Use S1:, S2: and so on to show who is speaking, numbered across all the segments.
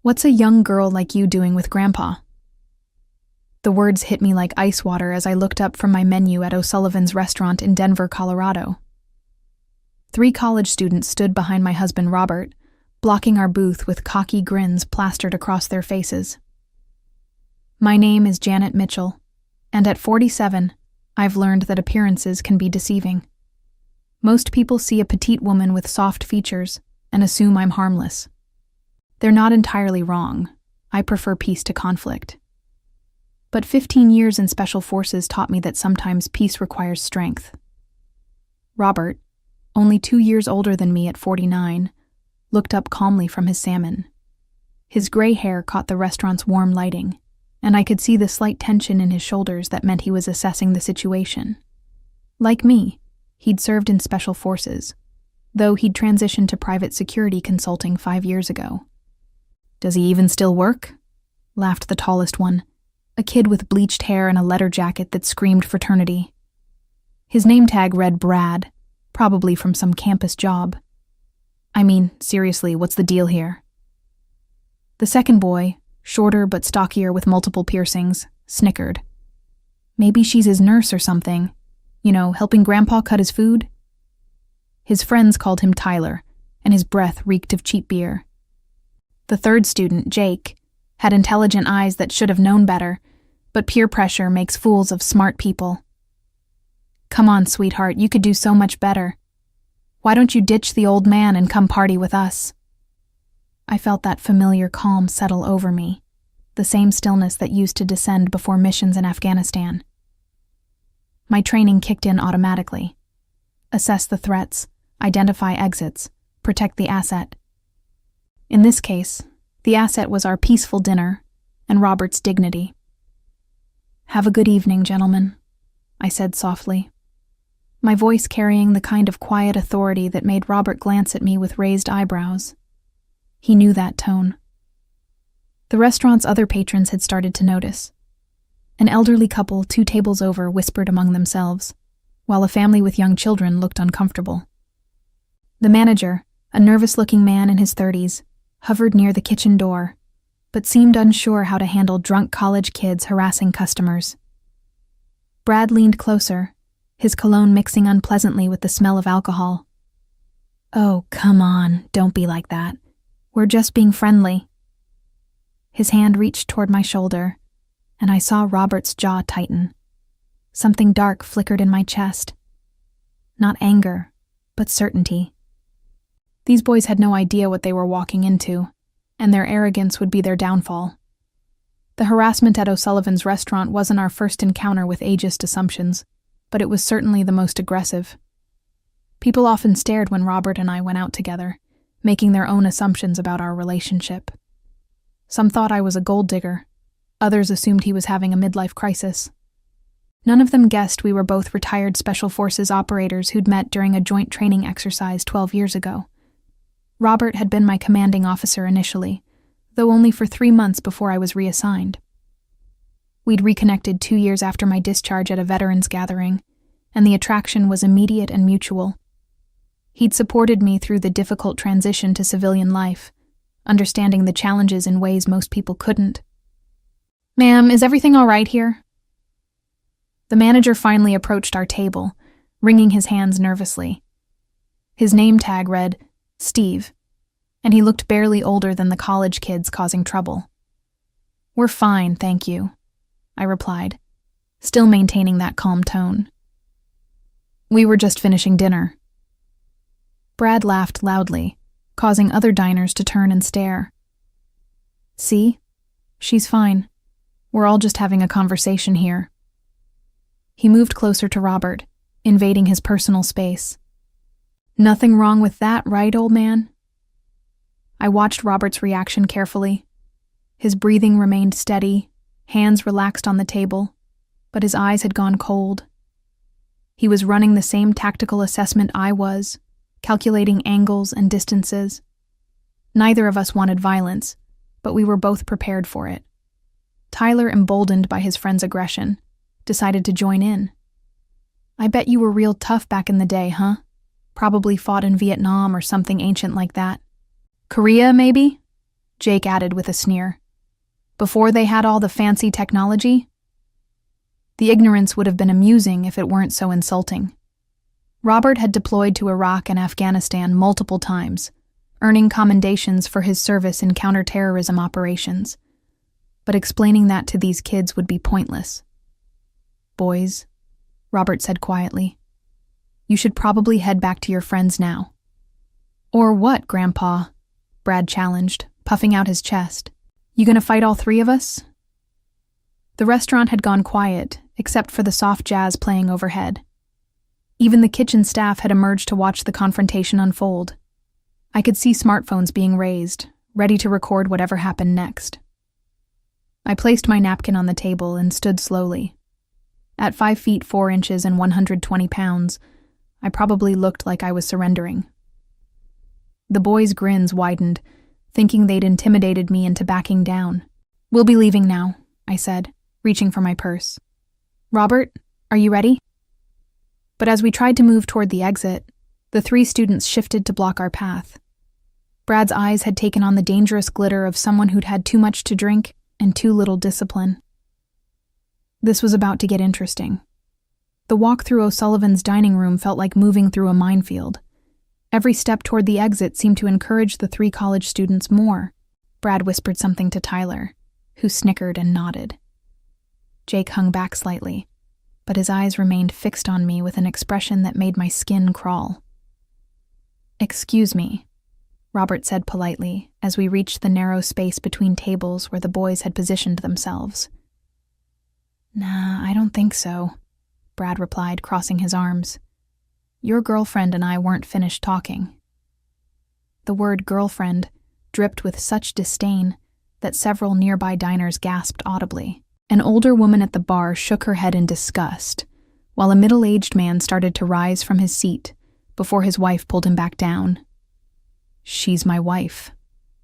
S1: What's a young girl like you doing with Grandpa?" The words hit me like ice water as I looked up from my menu at O'Sullivan's restaurant in Denver, Colorado. 3 college students stood behind my husband Robert, blocking our booth with cocky grins plastered across their faces. "My name is Janet Mitchell, and at 47, I've learned that appearances can be deceiving. Most people see a petite woman with soft features and assume I'm harmless. They're not entirely wrong. I prefer peace to conflict. But 15 years in Special Forces taught me that sometimes peace requires strength." Robert, only 2 years older than me at 49, looked up calmly from his salmon. His gray hair caught the restaurant's warm lighting, and I could see the slight tension in his shoulders that meant he was assessing the situation. Like me, he'd served in Special Forces, though he'd transitioned to private security consulting 5 years ago. "Does he even still work?" laughed the tallest one, a kid with bleached hair and a leather jacket that screamed fraternity. His name tag read Brad, probably from some campus job. "I mean, seriously, what's the deal here?" The second boy, shorter but stockier with multiple piercings, snickered. "Maybe she's his nurse or something. You know, helping Grandpa cut his food?" His friends called him Tyler, and his breath reeked of cheap beer. The third student, Jake, had intelligent eyes that should have known better, but peer pressure makes fools of smart people. "Come on, sweetheart, you could do so much better. Why don't you ditch the old man and come party with us?" I felt that familiar calm settle over me, the same stillness that used to descend before missions in Afghanistan. My training kicked in automatically. Assess the threats, identify exits, protect the asset. In this case, the asset was our peaceful dinner and Robert's dignity. "Have a good evening, gentlemen," I said softly, my voice carrying the kind of quiet authority that made Robert glance at me with raised eyebrows. He knew that tone. The restaurant's other patrons had started to notice. An elderly couple 2 tables over whispered among themselves, while a family with young children looked uncomfortable. The manager, a nervous-looking man in his 30s, hovered near the kitchen door, but seemed unsure how to handle drunk college kids harassing customers. Brad leaned closer, his cologne mixing unpleasantly with the smell of alcohol. "Oh, come on, don't be like that. We're just being friendly." His hand reached toward my shoulder, and I saw Robert's jaw tighten. Something dark flickered in my chest. Not anger, but certainty. These boys had no idea what they were walking into, and their arrogance would be their downfall. The harassment at O'Sullivan's restaurant wasn't our first encounter with ageist assumptions, but it was certainly the most aggressive. People often stared when Robert and I went out together, making their own assumptions about our relationship. Some thought I was a gold digger. Others assumed he was having a midlife crisis. None of them guessed we were both retired Special Forces operators who'd met during a joint training exercise 12 years ago. Robert had been my commanding officer initially, though only for 3 months before I was reassigned. We'd reconnected 2 years after my discharge at a veterans gathering, and the attraction was immediate and mutual. He'd supported me through the difficult transition to civilian life, understanding the challenges in ways most people couldn't. "Ma'am, is everything all right here?" The manager finally approached our table, wringing his hands nervously. His name tag read Steve, and he looked barely older than the college kids causing trouble. "We're fine, thank you," I replied, still maintaining that calm tone. "We were just finishing dinner." Brad laughed loudly, causing other diners to turn and stare. "See? She's fine. We're all just having a conversation here." He moved closer to Robert, invading his personal space. "Nothing wrong with that, right, old man?" I watched Robert's reaction carefully. His breathing remained steady, hands relaxed on the table, but his eyes had gone cold. He was running the same tactical assessment I was, calculating angles and distances. Neither of us wanted violence, but we were both prepared for it. Tyler, emboldened by his friend's aggression, decided to join in. "I bet you were real tough back in the day, huh? Probably fought in Vietnam or something ancient like that. Korea, maybe?" Jake added with a sneer. Before they had all the fancy technology? The ignorance would have been amusing if it weren't so insulting. Robert had deployed to Iraq and Afghanistan multiple times, earning commendations for his service in counterterrorism operations. But explaining that to these kids would be pointless. Boys, Robert said quietly, you should probably head back to your friends now. Or what, Grandpa? Brad challenged, puffing out his chest. You gonna fight all three of us? The restaurant had gone quiet, except for the soft jazz playing overhead. Even the kitchen staff had emerged to watch the confrontation unfold. I could see smartphones being raised, ready to record whatever happened next. I placed my napkin on the table and stood slowly. At 5 feet 4 inches and 120 pounds, I probably looked like I was surrendering. The boys' grins widened, thinking they'd intimidated me into backing down. We'll be leaving now, I said, reaching for my purse. Robert, are you ready? But as we tried to move toward the exit, the 3 students shifted to block our path. Brad's eyes had taken on the dangerous glitter of someone who'd had too much to drink and too little discipline. This was about to get interesting. The walk through O'Sullivan's dining room felt like moving through a minefield. Every step toward the exit seemed to encourage the 3 college students more. Brad whispered something to Tyler, who snickered and nodded. Jake hung back slightly, but his eyes remained fixed on me with an expression that made my skin crawl. Excuse me, Robert said politely as we reached the narrow space between tables where the boys had positioned themselves. Nah, I don't think so, Brad replied, crossing his arms. Your girlfriend and I weren't finished talking. The word girlfriend dripped with such disdain that several nearby diners gasped audibly. An older woman at the bar shook her head in disgust, while a middle-aged man started to rise from his seat before his wife pulled him back down. She's my wife,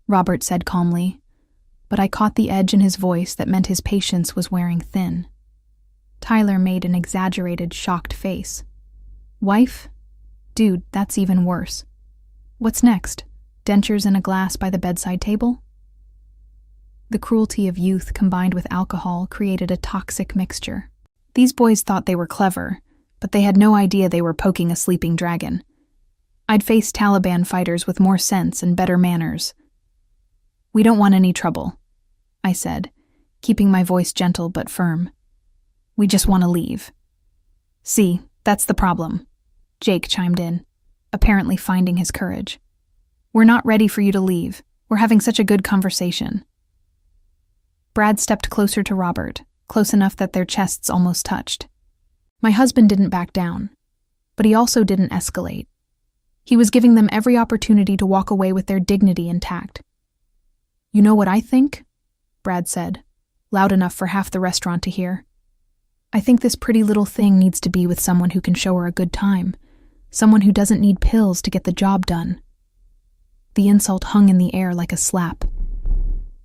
S1: Robert said calmly, but I caught the edge in his voice that meant his patience was wearing thin. Tyler made an exaggerated, shocked face. Wife? Dude, that's even worse. What's next? Dentures in a glass by the bedside table? The cruelty of youth combined with alcohol created a toxic mixture. These boys thought they were clever, but they had no idea they were poking a sleeping dragon. I'd faced Taliban fighters with more sense and better manners. We don't want any trouble, I said, keeping my voice gentle but firm. We just want to leave. See, that's the problem, Jake chimed in, apparently finding his courage. We're not ready for you to leave. We're having such a good conversation. Brad stepped closer to Robert, close enough that their chests almost touched. My husband didn't back down, but he also didn't escalate. He was giving them every opportunity to walk away with their dignity intact. You know what I think? Brad said, loud enough for half the restaurant to hear. I think this pretty little thing needs to be with someone who can show her a good time, someone who doesn't need pills to get the job done. The insult hung in the air like a slap.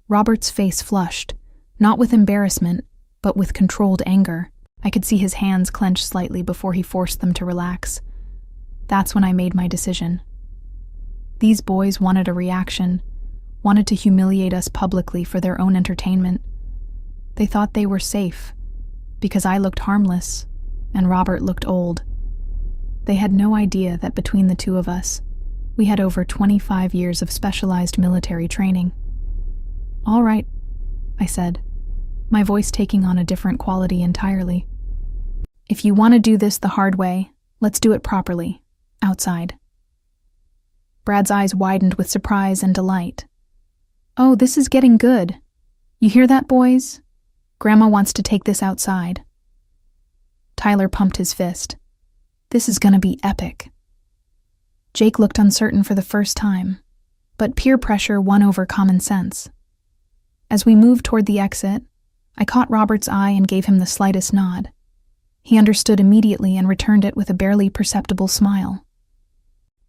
S1: Robert's face flushed, not with embarrassment, but with controlled anger. I could see his hands clench slightly before he forced them to relax. That's when I made my decision. These boys wanted a reaction, wanted to humiliate us publicly for their own entertainment. They thought they were safe, because I looked harmless, and Robert looked old. They had no idea that between the two of us, we had over 25 years of specialized military training. All right, I said, my voice taking on a different quality entirely. If you want to do this the hard way, let's do it properly, outside. Brad's eyes widened with surprise and delight. Oh, this is getting good. You hear that, boys? Grandma wants to take this outside. Tyler pumped his fist. This is gonna be epic. Jake looked uncertain for the first time, but peer pressure won over common sense. As we moved toward the exit, I caught Robert's eye and gave him the slightest nod. He understood immediately and returned it with a barely perceptible smile.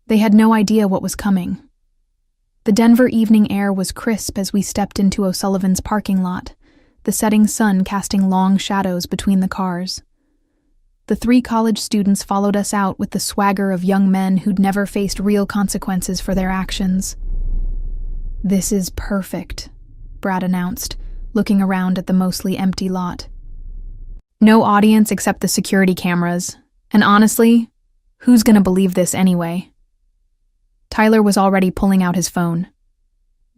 S1: They had no idea what was coming. The Denver evening air was crisp as we stepped into O'Sullivan's parking lot, the setting sun casting long shadows between the cars. The 3 college students followed us out with the swagger of young men who'd never faced real consequences for their actions. "This is perfect," Brad announced, looking around at the mostly empty lot. "No audience except the security cameras, and honestly, who's gonna believe this anyway?" Tyler was already pulling out his phone.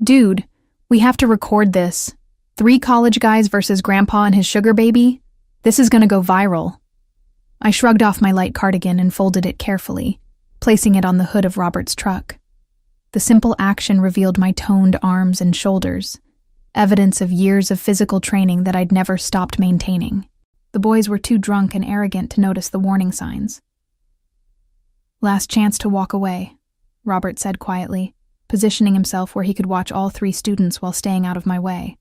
S1: "Dude, we have to record this. 3 college guys versus Grandpa and his sugar baby? This is gonna go viral." I shrugged off my light cardigan and folded it carefully, placing it on the hood of Robert's truck. The simple action revealed my toned arms and shoulders, evidence of years of physical training that I'd never stopped maintaining. The boys were too drunk and arrogant to notice the warning signs. "Last chance to walk away," Robert said quietly, positioning himself where he could watch all 3 students while staying out of my way.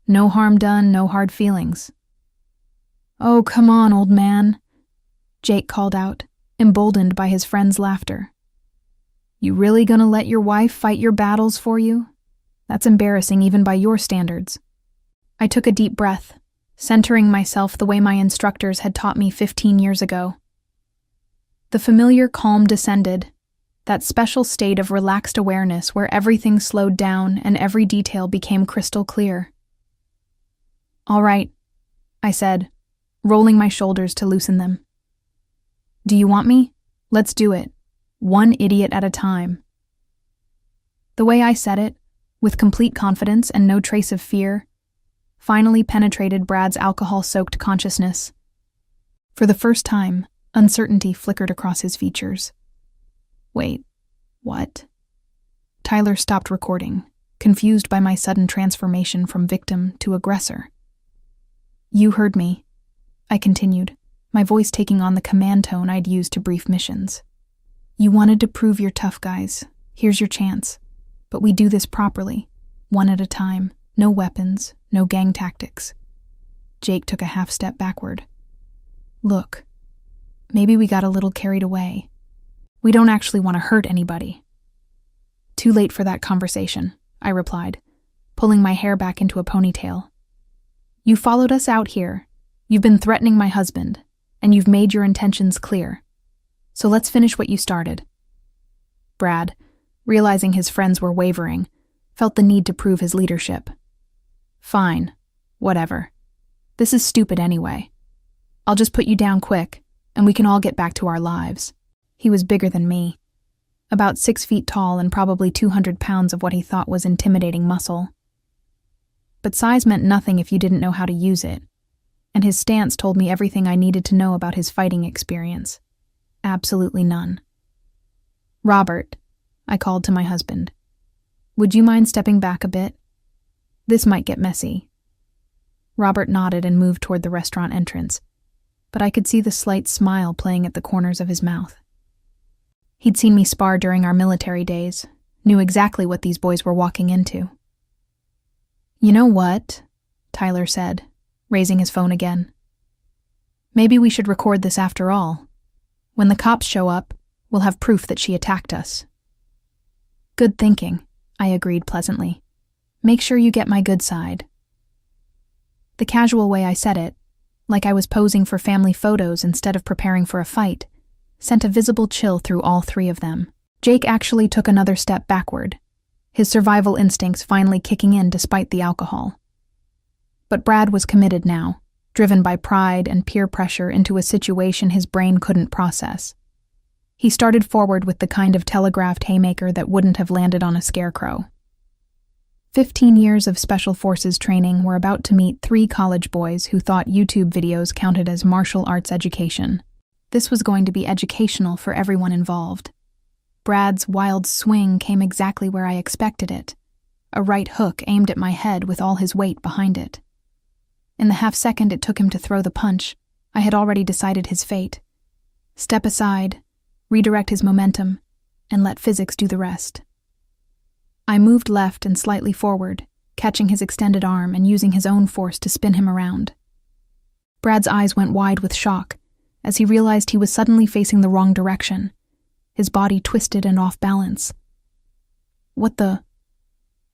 S1: "No harm done, no hard feelings." "Oh, come on, old man," Jake called out, emboldened by his friend's laughter. "You really gonna let your wife fight your battles for you? That's embarrassing even by your standards." I took a deep breath, centering myself the way my instructors had taught me 15 years ago. The familiar calm descended, that special state of relaxed awareness where everything slowed down and every detail became crystal clear. "All right," I said, rolling my shoulders to loosen them. "Do you want me? Let's do it. One idiot at a time." The way I said it, with complete confidence and no trace of fear, finally penetrated Brad's alcohol-soaked consciousness. For the first time, uncertainty flickered across his features. "Wait, what?" Tyler stopped recording, confused by my sudden transformation from victim to aggressor. "You heard me," I continued, my voice taking on the command tone I'd used to brief missions. "You wanted to prove you're tough, guys. Here's your chance. But we do this properly, one at a time, no weapons, no gang tactics." Jake took a half step backward. "Look, maybe we got a little carried away. We don't actually want to hurt anybody." "Too late for that conversation," I replied, pulling my hair back into a ponytail. "You followed us out here. You've been threatening my husband, and you've made your intentions clear. So let's finish what you started." Brad, realizing his friends were wavering, felt the need to prove his leadership. "Fine, whatever. This is stupid anyway. I'll just put you down quick, and we can all get back to our lives." He was bigger than me, about 6 feet tall and probably 200 pounds of what he thought was intimidating muscle. But size meant nothing if you didn't know how to use it, and his stance told me everything I needed to know about his fighting experience. Absolutely none. "Robert," I called to my husband, "would you mind stepping back a bit? This might get messy." Robert nodded and moved toward the restaurant entrance, but I could see the slight smile playing at the corners of his mouth. He'd seen me spar during our military days, knew exactly what these boys were walking into. "You know what?" Tyler said, raising his phone again. "Maybe we should record this after all. When the cops show up, we'll have proof that she attacked us." "Good thinking," I agreed pleasantly. "Make sure you get my good side." The casual way I said it, like I was posing for family photos instead of preparing for a fight, sent a visible chill through all 3 of them. Jake actually took another step backward, his survival instincts finally kicking in despite the alcohol. But Brad was committed now, driven by pride and peer pressure into a situation his brain couldn't process. He started forward with the kind of telegraphed haymaker that wouldn't have landed on a scarecrow. 15 years of Special Forces training were about to meet 3 college boys who thought YouTube videos counted as martial arts education. This was going to be educational for everyone involved. Brad's wild swing came exactly where I expected it, a right hook aimed at my head with all his weight behind it. In the half-second it took him to throw the punch, I had already decided his fate. Step aside, redirect his momentum, and let physics do the rest. I moved left and slightly forward, catching his extended arm and using his own force to spin him around. Brad's eyes went wide with shock as he realized he was suddenly facing the wrong direction, his body twisted and off balance. "What the?"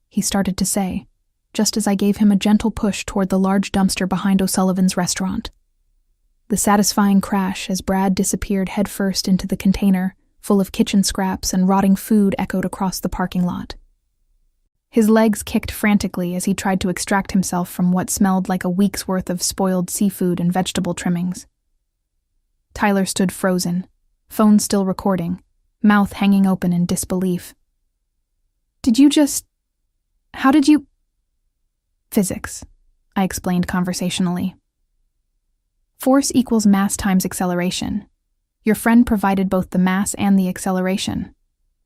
S1: he started to say, just as I gave him a gentle push toward the large dumpster behind O'Sullivan's restaurant. The satisfying crash as Brad disappeared headfirst into the container, full of kitchen scraps and rotting food, echoed across the parking lot. His legs kicked frantically as he tried to extract himself from what smelled like a week's worth of spoiled seafood and vegetable trimmings. Tyler stood frozen, phone still recording, mouth hanging open in disbelief. How did you... Physics, I explained conversationally. Force equals mass times acceleration. Your friend provided both the mass and the acceleration.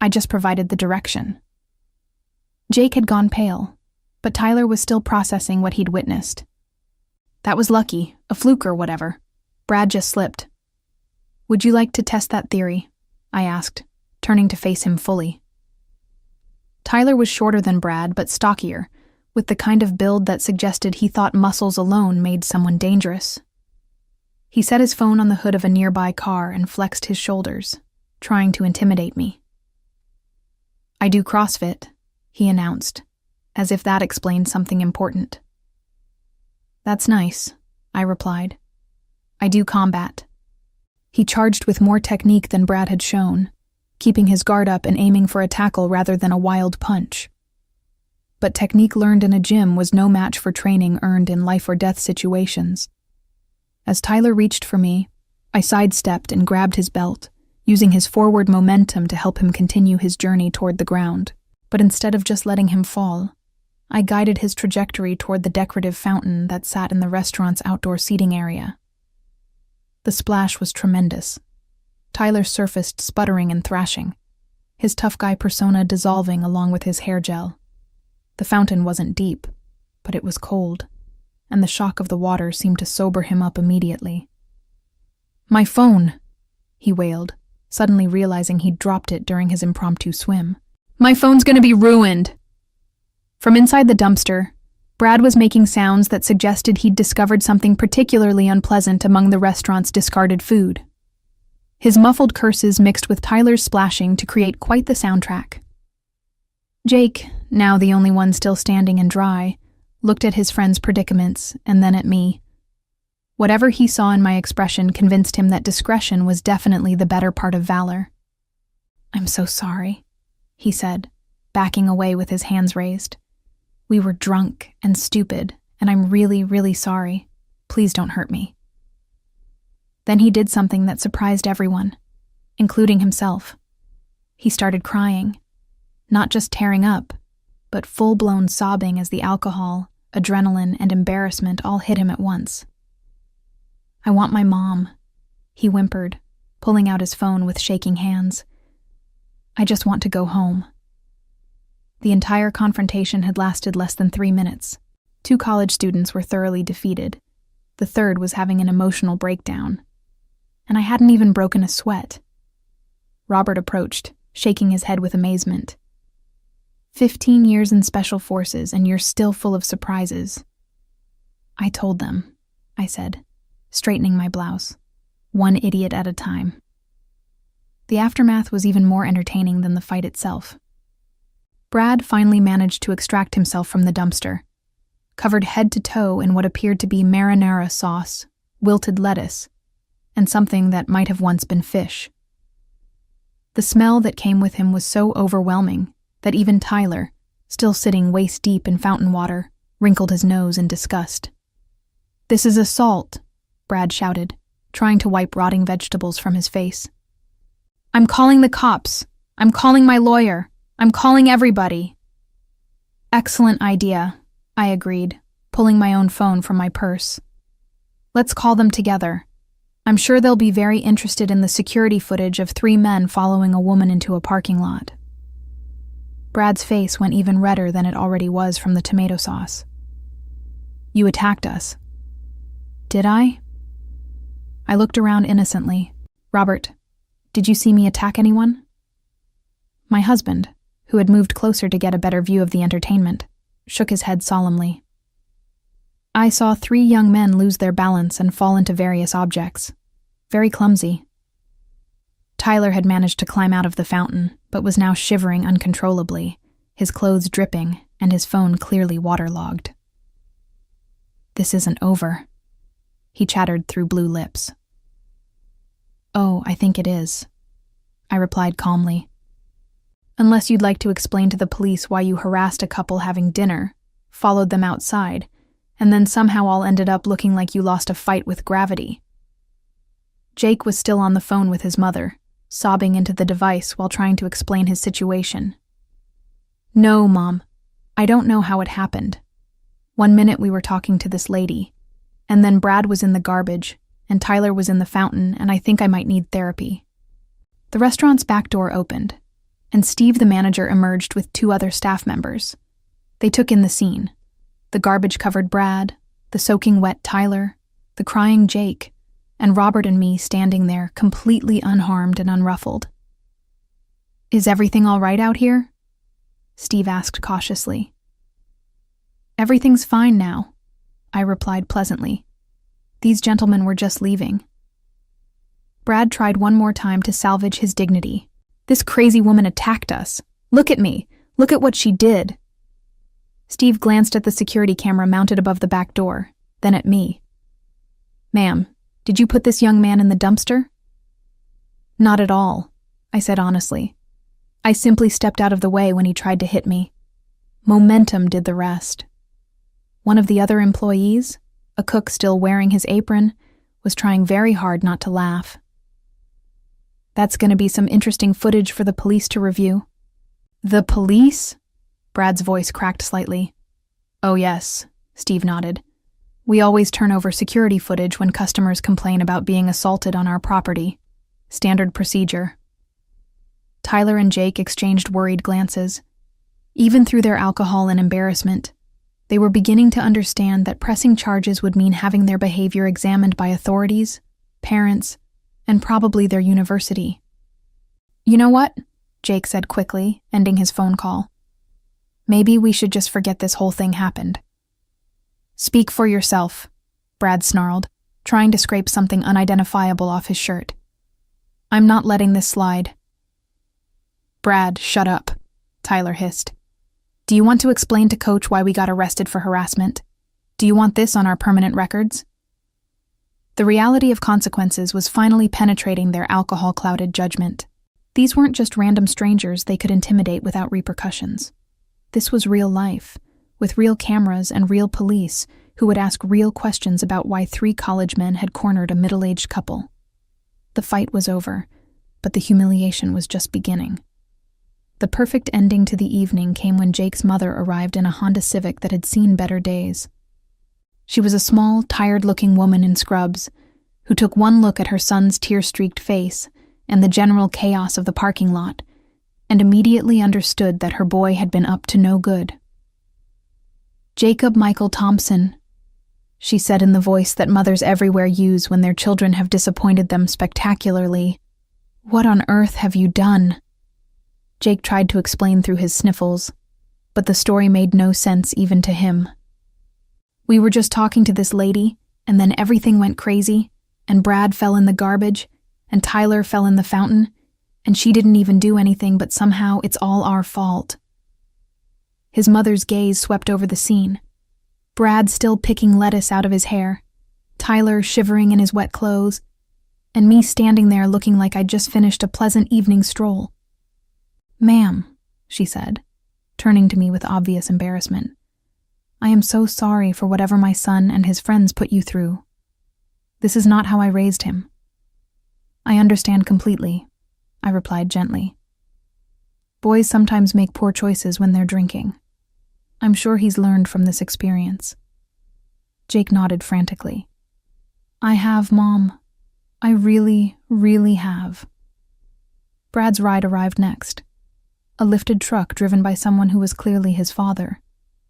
S1: I just provided the direction. Jake had gone pale, but Tyler was still processing what he'd witnessed. That was lucky, a fluke or whatever. Brad just slipped. Would you like to test that theory? I asked, turning to face him fully. Tyler was shorter than Brad, but stockier, with the kind of build that suggested he thought muscles alone made someone dangerous. He set his phone on the hood of a nearby car and flexed his shoulders, trying to intimidate me. I do CrossFit, he announced, as if that explained something important. That's nice, I replied. I do combat. He charged with more technique than Brad had shown, keeping his guard up and aiming for a tackle rather than a wild punch. But technique learned in a gym was no match for training earned in life-or-death situations. As Tyler reached for me, I sidestepped and grabbed his belt, using his forward momentum to help him continue his journey toward the ground. But instead of just letting him fall, I guided his trajectory toward the decorative fountain that sat in the restaurant's outdoor seating area. The splash was tremendous. Tyler surfaced sputtering and thrashing, his tough guy persona dissolving along with his hair gel. The fountain wasn't deep, but it was cold, and the shock of the water seemed to sober him up immediately. My phone, he wailed, suddenly realizing he'd dropped it during his impromptu swim. My phone's gonna be ruined! From inside the dumpster, Brad was making sounds that suggested he'd discovered something particularly unpleasant among the restaurant's discarded food. His muffled curses mixed with Tyler's splashing to create quite the soundtrack. Jake, now the only one still standing and dry, looked at his friend's predicaments and then at me. Whatever he saw in my expression convinced him that discretion was definitely the better part of valor. I'm so sorry, he said, backing away with his hands raised. We were drunk and stupid, and I'm really, really sorry. Please don't hurt me. Then he did something that surprised everyone, including himself. He started crying, not just tearing up, but full-blown sobbing as the alcohol, adrenaline, and embarrassment all hit him at once. I want my mom, he whimpered, pulling out his phone with shaking hands. I just want to go home. The entire confrontation had lasted less than 3 minutes. 2 college students were thoroughly defeated. The third was having an emotional breakdown. And I hadn't even broken a sweat. Robert approached, shaking his head with amazement. 15 years in special forces and you're still full of surprises. I told them, I said, straightening my blouse, one idiot at a time. The aftermath was even more entertaining than the fight itself. Brad finally managed to extract himself from the dumpster, covered head to toe in what appeared to be marinara sauce, wilted lettuce, and something that might have once been fish. The smell that came with him was so overwhelming that even Tyler, still sitting waist-deep in fountain water, wrinkled his nose in disgust. This is assault, Brad shouted, trying to wipe rotting vegetables from his face. I'm calling the cops. I'm calling my lawyer. I'm calling everybody. Excellent idea, I agreed, pulling my own phone from my purse. Let's call them together. I'm sure they'll be very interested in the security footage of 3 men following a woman into a parking lot. Brad's face went even redder than it already was from the tomato sauce. You attacked us. Did I? I looked around innocently. Robert, did you see me attack anyone? My husband, who had moved closer to get a better view of the entertainment, shook his head solemnly. I saw 3 young men lose their balance and fall into various objects. Very clumsy. Tyler had managed to climb out of the fountain, but was now shivering uncontrollably, his clothes dripping and his phone clearly waterlogged. This isn't over, he chattered through blue lips. Oh, I think it is, I replied calmly. Unless you'd like to explain to the police why you harassed a couple having dinner, followed them outside, and then somehow all ended up looking like you lost a fight with gravity. Jake was still on the phone with his mother, sobbing into the device while trying to explain his situation. No, Mom. I don't know how it happened. 1 minute we were talking to this lady, and then Brad was in the garbage, and Tyler was in the fountain, and I think I might need therapy. The restaurant's back door opened, and Steve, the manager, emerged with 2 other staff members. They took in the scene. The garbage-covered Brad, the soaking wet Tyler, the crying Jake, and Robert and me standing there completely unharmed and unruffled. "Is everything all right out here?" Steve asked cautiously. "Everything's fine now," I replied pleasantly. "These gentlemen were just leaving." Brad tried one more time to salvage his dignity. "This crazy woman attacked us. Look at me. Look at what she did." Steve glanced at the security camera mounted above the back door, then at me. "Ma'am, did you put this young man in the dumpster?" "Not at all," I said honestly. "I simply stepped out of the way when he tried to hit me. Momentum did the rest." One of the other employees, a cook still wearing his apron, was trying very hard not to laugh. "That's going to be some interesting footage for the police to review." "The police?" Brad's voice cracked slightly. "Oh yes," Steve nodded. "We always turn over security footage when customers complain about being assaulted on our property. Standard procedure." Tyler and Jake exchanged worried glances. Even through their alcohol and embarrassment, they were beginning to understand that pressing charges would mean having their behavior examined by authorities, parents, and probably their university. "You know what?" Jake said quickly, ending his phone call. "Maybe we should just forget this whole thing happened." "Speak for yourself," Brad snarled, trying to scrape something unidentifiable off his shirt. "I'm not letting this slide." "Brad, shut up," Tyler hissed. "Do you want to explain to Coach why we got arrested for harassment? Do you want this on our permanent records?" The reality of consequences was finally penetrating their alcohol-clouded judgment. These weren't just random strangers they could intimidate without repercussions. This was real life, with real cameras and real police who would ask real questions about why 3 college men had cornered a middle-aged couple. The fight was over, but the humiliation was just beginning. The perfect ending to the evening came when Jake's mother arrived in a Honda Civic that had seen better days. She was a small, tired-looking woman in scrubs who took one look at her son's tear-streaked face and the general chaos of the parking lot and immediately understood that her boy had been up to no good. "Jacob Michael Thompson," she said in the voice that mothers everywhere use when their children have disappointed them spectacularly. "What on earth have you done?" Jake tried to explain through his sniffles, but the story made no sense even to him. "We were just talking to this lady, and then everything went crazy, and Brad fell in the garbage, and Tyler fell in the fountain, and she didn't even do anything, but somehow it's all our fault." His mother's gaze swept over the scene. Brad still picking lettuce out of his hair, Tyler shivering in his wet clothes, and me standing there looking like I'd just finished a pleasant evening stroll. "Ma'am," she said, turning to me with obvious embarrassment, "I am so sorry for whatever my son and his friends put you through. This is not how I raised him." "I understand completely," I replied gently. "Boys sometimes make poor choices when they're drinking. I'm sure he's learned from this experience." Jake nodded frantically. "I have, Mom. I really, really have." Brad's ride arrived next. A lifted truck driven by someone who was clearly his father,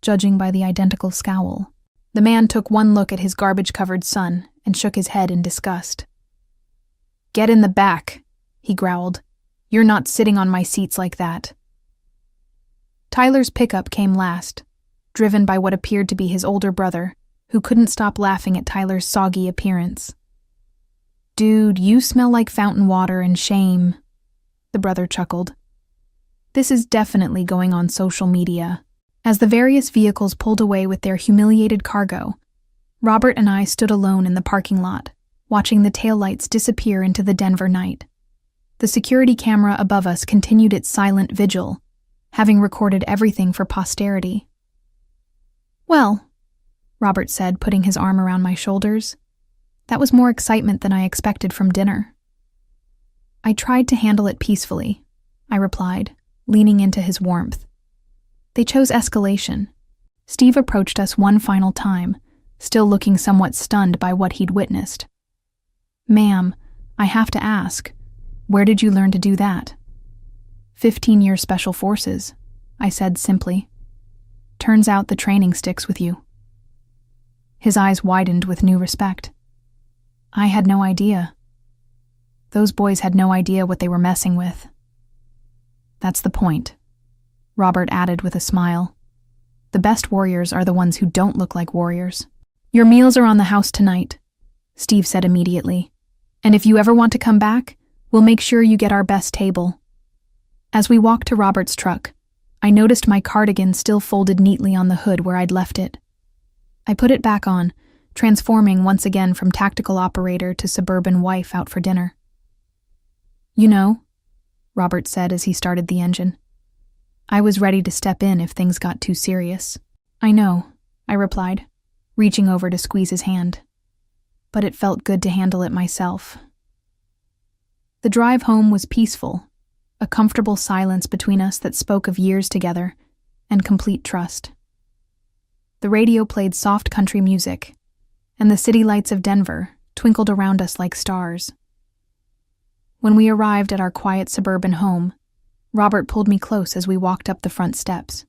S1: judging by the identical scowl. The man took one look at his garbage-covered son and shook his head in disgust. "Get in the back," he growled. "You're not sitting on my seats like that." Tyler's pickup came last, driven by what appeared to be his older brother, who couldn't stop laughing at Tyler's soggy appearance. "Dude, you smell like fountain water and shame," the brother chuckled. This is definitely going on social media. As the various vehicles pulled away with their humiliated cargo, Robert and I stood alone in the parking lot, watching the taillights disappear into the Denver night. The The security camera above us continued its silent vigil, having recorded everything for posterity. "Well," Robert said, putting his arm around my shoulders, "that was more excitement than I expected from dinner." "I tried to handle it peacefully," I replied, leaning into his warmth. "They chose escalation." Steve approached us one final time, still looking somewhat stunned by what he'd witnessed. "Ma'am, I have to ask, where did you learn to do that?" 15-year Special Forces, I said simply. "Turns out the training sticks with you." His eyes widened with new respect. "I had no idea. Those boys had no idea what they were messing with." "That's the point," Robert added with a smile. "The best warriors are the ones who don't look like warriors." "Your meals are on the house tonight," Steve said immediately. "And if you ever want to come back, we'll make sure you get our best table." As we walked to Robert's truck, I noticed my cardigan still folded neatly on the hood where I'd left it. I put it back on, transforming once again from tactical operator to suburban wife out for dinner. "You know," Robert said as he started the engine, "I was ready to step in if things got too serious." "I know," I replied, reaching over to squeeze his hand. But it felt good to handle it myself. The drive home was peaceful, a comfortable silence between us that spoke of years together and complete trust. The radio played soft country music, and the city lights of Denver twinkled around us like stars. When we arrived at our quiet suburban home, Robert pulled me close as we walked up the front steps.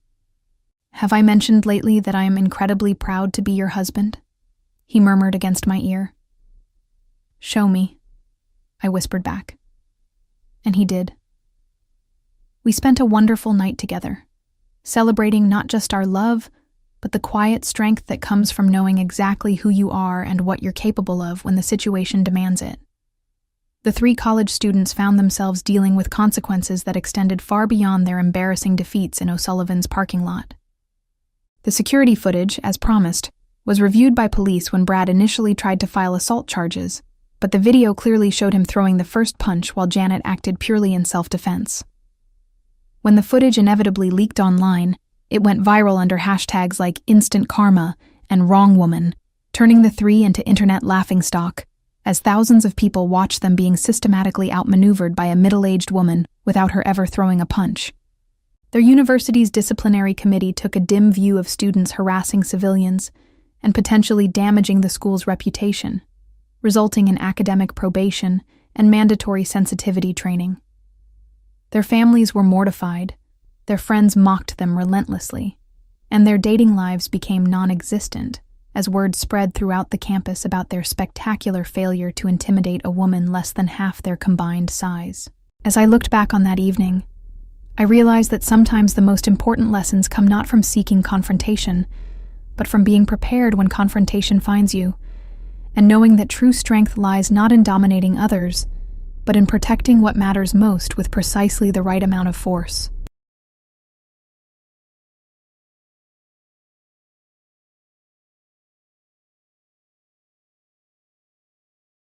S1: "Have I mentioned lately that I am incredibly proud to be your husband?" he murmured against my ear. "Show me," I whispered back. And he did. We spent a wonderful night together, celebrating not just our love, but the quiet strength that comes from knowing exactly who you are and what you're capable of when the situation demands it. The 3 college students found themselves dealing with consequences that extended far beyond their embarrassing defeats in O'Sullivan's parking lot. The security footage, as promised, was reviewed by police when Brad initially tried to file assault charges, but the video clearly showed him throwing the first punch while Janet acted purely in self-defense. When the footage inevitably leaked online, it went viral under hashtags like Instant Karma and Wrong Woman, turning the 3 into internet laughingstock, as thousands of people watched them being systematically outmaneuvered by a middle-aged woman without her ever throwing a punch. Their university's disciplinary committee took a dim view of students harassing civilians and potentially damaging the school's reputation, resulting in academic probation and mandatory sensitivity training. Their families were mortified, their friends mocked them relentlessly, and their dating lives became non-existent as word spread throughout the campus about their spectacular failure to intimidate a woman less than half their combined size. As I looked back on that evening, I realized that sometimes the most important lessons come not from seeking confrontation, but from being prepared when confrontation finds you, and knowing that true strength lies not in dominating others, but in protecting what matters most with precisely the right amount of force.